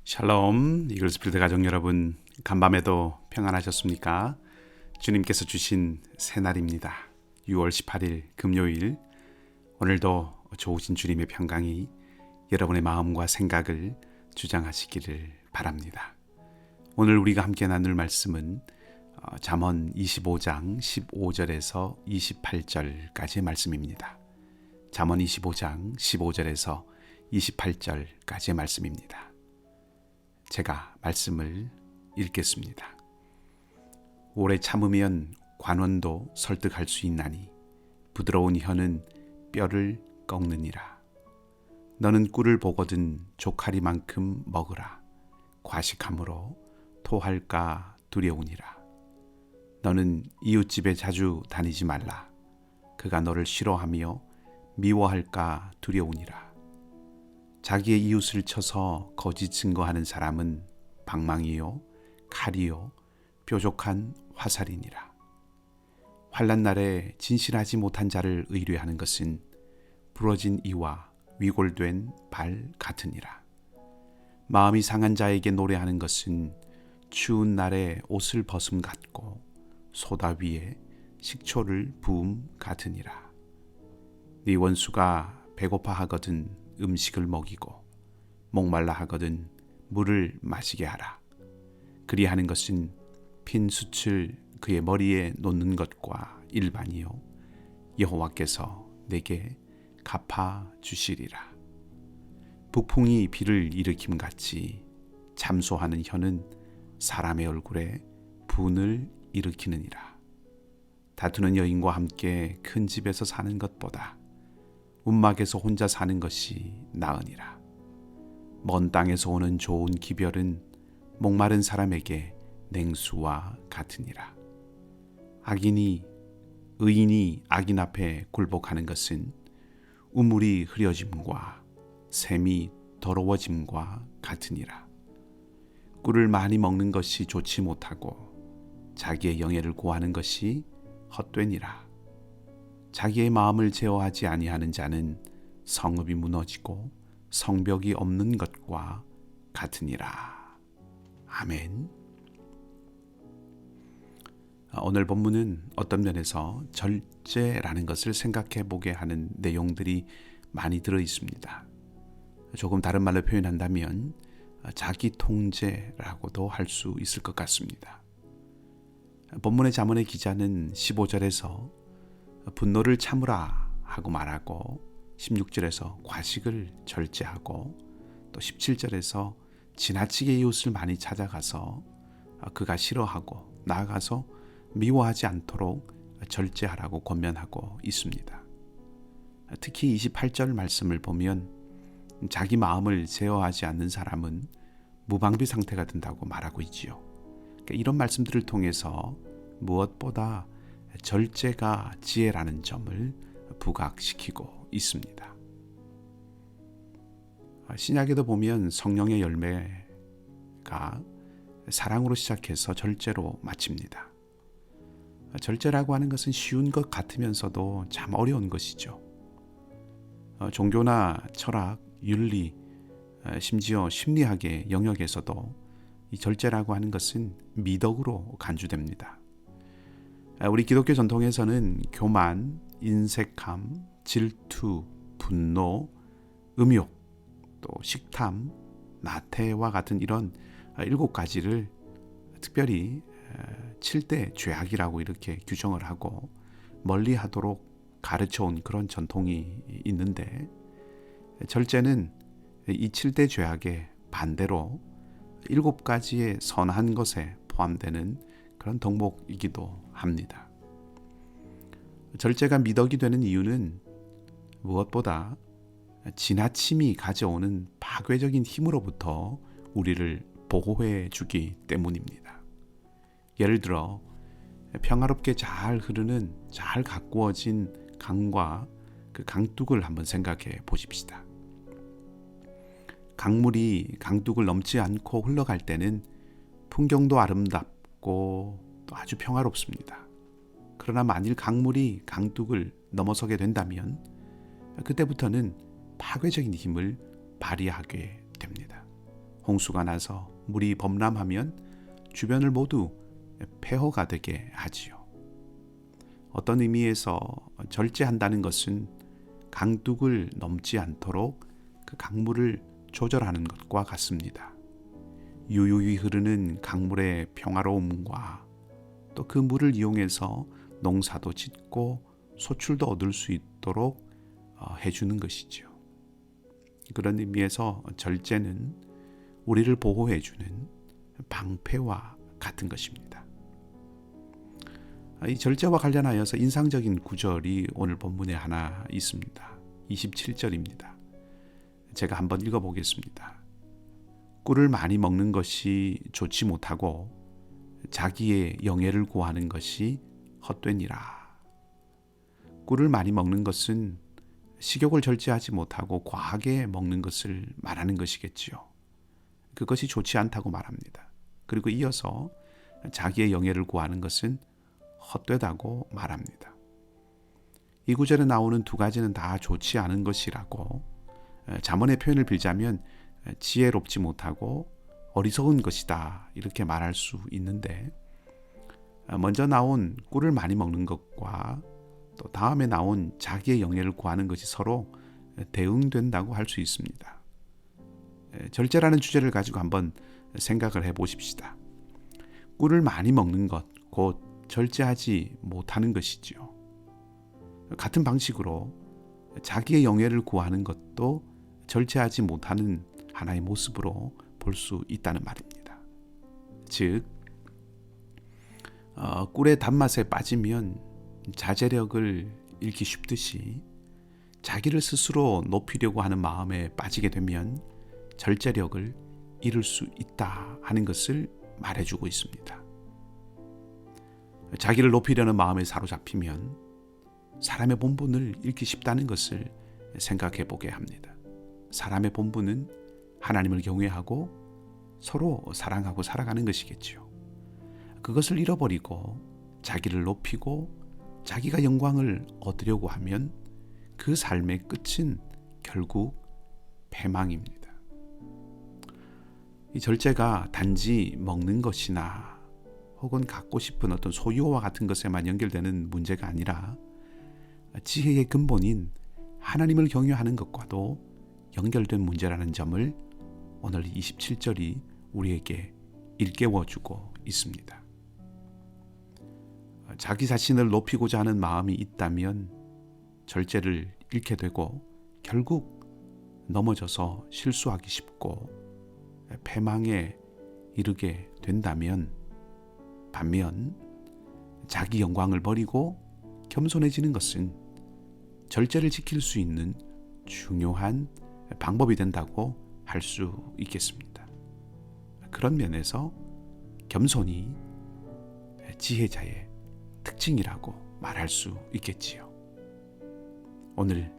샬롬, 이글스필드 가족 여러분, 간밤에도 평안하셨습니까? 주님께서 주신 새날입니다. 6월 18일 금요일, 오늘도 좋으신 주님의 평강이 여러분의 마음과 생각을 주장하시기를 바랍니다. 오늘 우리가 함께 나눌 말씀은 잠언 25장 15절에서 28절까지의 말씀입니다. 잠언 25장 15절에서 28절까지의 말씀입니다. 제가 말씀을 읽겠습니다. 오래 참으면 관원도 설득할 수 있나니 부드러운 혀는 뼈를 꺾느니라. 너는 꿀을 보거든 조카리만큼 먹으라. 과식함으로 토할까 두려우니라. 너는 이웃집에 자주 다니지 말라. 그가 너를 싫어하며 미워할까 두려우니라. 자기의 이웃을 쳐서 거짓 증거하는 사람은 방망이요 칼이요 뾰족한 화살이니라. 환난 날에 진실하지 못한 자를 의뢰하는 것은 부러진 이와 위골된 발 같으니라. 마음이 상한 자에게 노래하는 것은 추운 날에 옷을 벗음 같고 소다 위에 식초를 부음 같으니라. 네 원수가 배고파 하거든 음식을 먹이고 목말라 하거든 물을 마시게 하라. 그리하는 것은 핀 숯을 그의 머리에 놓는 것과 일반이요 여호와께서 내게 갚아 주시리라. 북풍이 비를 일으킴 같이 참소하는 혀는 사람의 얼굴에 분을 일으키느니라. 다투는 여인과 함께 큰 집에서 사는 것보다 움막에서 혼자 사는 것이 나으니라. 먼 땅에서 오는 좋은 기별은 목마른 사람에게 냉수와 같으니라. 의인이 악인 앞에 굴복하는 것은 우물이 흐려짐과 샘이 더러워짐과 같으니라. 꿀을 많이 먹는 것이 좋지 못하고 자기의 영예를 고하는 것이 헛되니라. 자기의 마음을 제어하지 아니하는 자는 성읍이 무너지고 성벽이 없는 것과 같으니라. 아멘. 오늘 본문은 어떤 면에서 절제라는 것을 생각해 보게 하는 내용들이 많이 들어 있습니다. 조금 다른 말로 표현한다면 자기 통제라고도 할 수 있을 것 같습니다. 본문의 잠언의 기자는 15절에서 분노를 참으라 하고 말하고 16절에서 과식을 절제하고 또 17절에서 지나치게 이웃을 많이 찾아가서 그가 싫어하고 나아가서 미워하지 않도록 절제하라고 권면하고 있습니다. 특히 28절 말씀을 보면 자기 마음을 제어하지 않는 사람은 무방비 상태가 된다고 말하고 있지요. 그러니까 이런 말씀들을 통해서 무엇보다 절제가 지혜라는 점을 부각시키고 있습니다. 신약에도 보면 성령의 열매가 사랑으로 시작해서 절제로 마칩니다. 절제라고 하는 것은 쉬운 것 같으면서도 참 어려운 것이죠. 종교나 철학, 윤리, 심지어 심리학의 영역에서도 이 절제라고 하는 것은 미덕으로 간주됩니다. 우리 기독교 전통에서는 교만, 인색함, 질투, 분노, 음욕, 또 식탐, 나태와 같은 이런 7가지를 특별히 7대 죄악이라고 이렇게 규정을 하고 멀리하도록 가르쳐온 그런 전통이 있는데, 절제는 이 7대 죄악의 반대로 7가지의 선한 것에 포함되는 그런 덕목이기도 합니다. 절제가 미덕이 되는 이유는 무엇보다 지나침이 가져오는 파괴적인 힘으로부터 우리를 보호해 주기 때문입니다. 예를 들어 평화롭게 잘 흐르는 잘 가꾸어진 강과 그 강둑을 한번 생각해 보십시다. 강물이 강둑을 넘지 않고 흘러갈 때는 풍경도 아름답고 또 아주 평화롭습니다. 그러나 만일 강물이 강둑을 넘어서게 된다면 그때부터는 파괴적인 힘을 발휘하게 됩니다. 홍수가 나서 물이 범람하면 주변을 모두 폐허가 되게 하지요. 어떤 의미에서 절제한다는 것은 강둑을 넘지 않도록 그 강물을 조절하는 것과 같습니다. 유유히 흐르는 강물의 평화로움과 또 그 물을 이용해서 농사도 짓고 소출도 얻을 수 있도록 해주는 것이죠. 그런 의미에서 절제는 우리를 보호해주는 방패와 같은 것입니다. 이 절제와 관련하여서 인상적인 구절이 오늘 본문에 하나 있습니다. 27절입니다. 제가 한번 읽어보겠습니다. 꿀을 많이 먹는 것이 좋지 못하고 자기의 영예를 구하는 것이 헛되니라. 꿀을 많이 먹는 것은 식욕을 절제하지 못하고 과하게 먹는 것을 말하는 것이겠지요. 그것이 좋지 않다고 말합니다. 그리고 이어서 자기의 영예를 구하는 것은 헛되다고 말합니다. 이 구절에 나오는 두 가지는 다 좋지 않은 것이라고, 잠언의 표현을 빌자면 지혜롭지 못하고 어리석은 것이다 이렇게 말할 수 있는데, 먼저 나온 꿀을 많이 먹는 것과 또 다음에 나온 자기의 영예를 구하는 것이 서로 대응된다고 할 수 있습니다. 절제라는 주제를 가지고 한번 생각을 해보십시다. 꿀을 많이 먹는 것, 곧 절제하지 못하는 것이지요. 같은 방식으로 자기의 영예를 구하는 것도 절제하지 못하는 하나의 모습으로 볼 수 있다는 말입니다. 즉, 꿀의 단맛에 빠지면 자제력을 잃기 쉽듯이 자기를 스스로 높이려고 하는 마음에 빠지게 되면 절제력을 잃을 수 있다 하는 것을 말해주고 있습니다. 자기를 높이려는 마음에 사로잡히면 사람의 본분을 잃기 쉽다는 것을 생각해 보게 합니다. 사람의 본분은 하나님을 경외하고 서로 사랑하고 살아가는 것이겠지요. 그것을 잃어버리고 자기를 높이고 자기가 영광을 얻으려고 하면 그 삶의 끝은 결국 패망입니다. 이 절제가 단지 먹는 것이나 혹은 갖고 싶은 어떤 소유와 같은 것에만 연결되는 문제가 아니라 지혜의 근본인 하나님을 경외하는 것과도 연결된 문제라는 점을 오늘 27절이 우리에게 일깨워주고 있습니다. 자기 자신을 높이고자 하는 마음이 있다면 절제를 잃게 되고 결국 넘어져서 실수하기 쉽고 패망에 이르게 된다면, 반면 자기 영광을 버리고 겸손해지는 것은 절제를 지킬 수 있는 중요한 방법이 된다고 할 수 있겠습니다. 그런 면에서 겸손이 지혜자의 특징이라고 말할 수 있겠지요. 오늘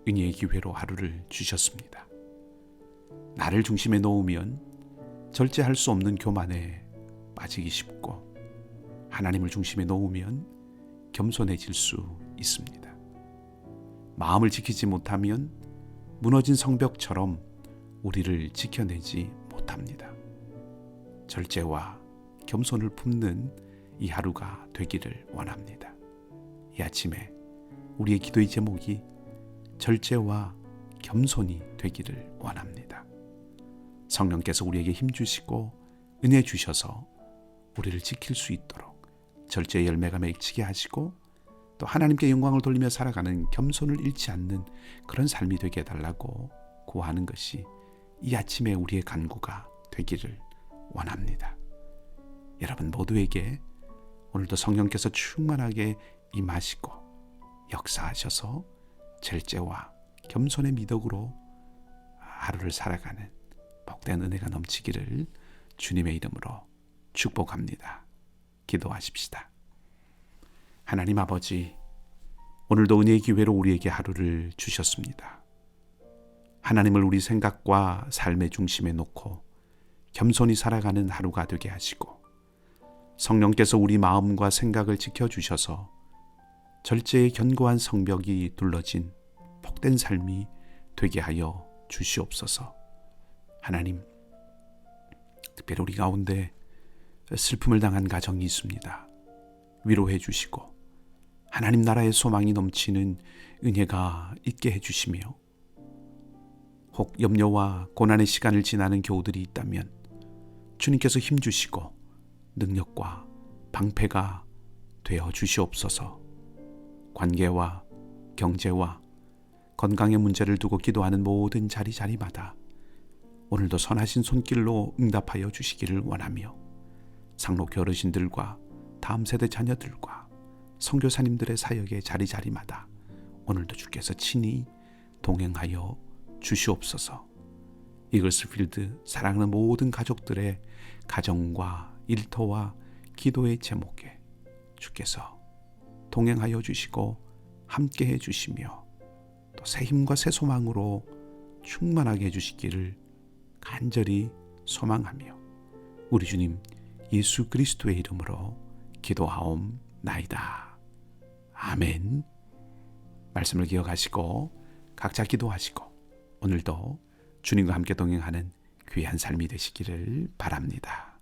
은혜의 기회로 하루를 주셨습니다. 나를 중심에 놓으면 절제할 수 없는 교만에 빠지기 쉽고, 하나님을 중심에 놓으면 겸손해질 수 있습니다. 마음을 지키지 못하면 무너진 성벽처럼 우리를 지켜내지 못합니다. 절제와 겸손을 품는 이 하루가 되기를 원합니다. 이 아침에 우리의 기도의 제목이 절제와 겸손이 되기를 원합니다. 성령께서 우리에게 힘주시고 은혜 주셔서 우리를 지킬 수 있도록 절제의 열매가 맺히게 하시고, 또 하나님께 영광을 돌리며 살아가는 겸손을 잃지 않는 그런 삶이 되게 해달라고 구하는 것이 이 아침에 우리의 간구가 되기를 원합니다. 여러분 모두에게 오늘도 성령께서 충만하게 임하시고 역사하셔서 절제와 겸손의 미덕으로 하루를 살아가는 복된 은혜가 넘치기를 주님의 이름으로 축복합니다. 기도하십시다. 하나님 아버지, 오늘도 은혜의 기회로 우리에게 하루를 주셨습니다. 하나님을 우리 생각과 삶의 중심에 놓고 겸손히 살아가는 하루가 되게 하시고, 성령께서 우리 마음과 생각을 지켜주셔서 절제의 견고한 성벽이 둘러진 복된 삶이 되게 하여 주시옵소서. 하나님, 특별히 우리 가운데 슬픔을 당한 가정이 있습니다. 위로해 주시고 하나님 나라의 소망이 넘치는 은혜가 있게 해주시며, 혹 염려와 고난의 시간을 지나는 교우들이 있다면 주님께서 힘주시고 능력과 방패가 되어 주시옵소서. 관계와 경제와 건강의 문제를 두고 기도하는 모든 자리자리마다 오늘도 선하신 손길로 응답하여 주시기를 원하며, 상록교 어르신들과 다음 세대 자녀들과 선교사님들의 사역의 자리자리마다 오늘도 주께서 친히 동행하여 주시옵소서. 이글스필드 사랑하는 모든 가족들의 가정과 일터와 기도의 제목에 주께서 동행하여 주시고 함께해 주시며 또 새 힘과 새 소망으로 충만하게 해주시기를 간절히 소망하며 우리 주님 예수 그리스도의 이름으로 기도하옵나이다. 아멘. 말씀을 기억하시고 각자 기도하시고 오늘도 주님과 함께 동행하는 귀한 삶이 되시기를 바랍니다.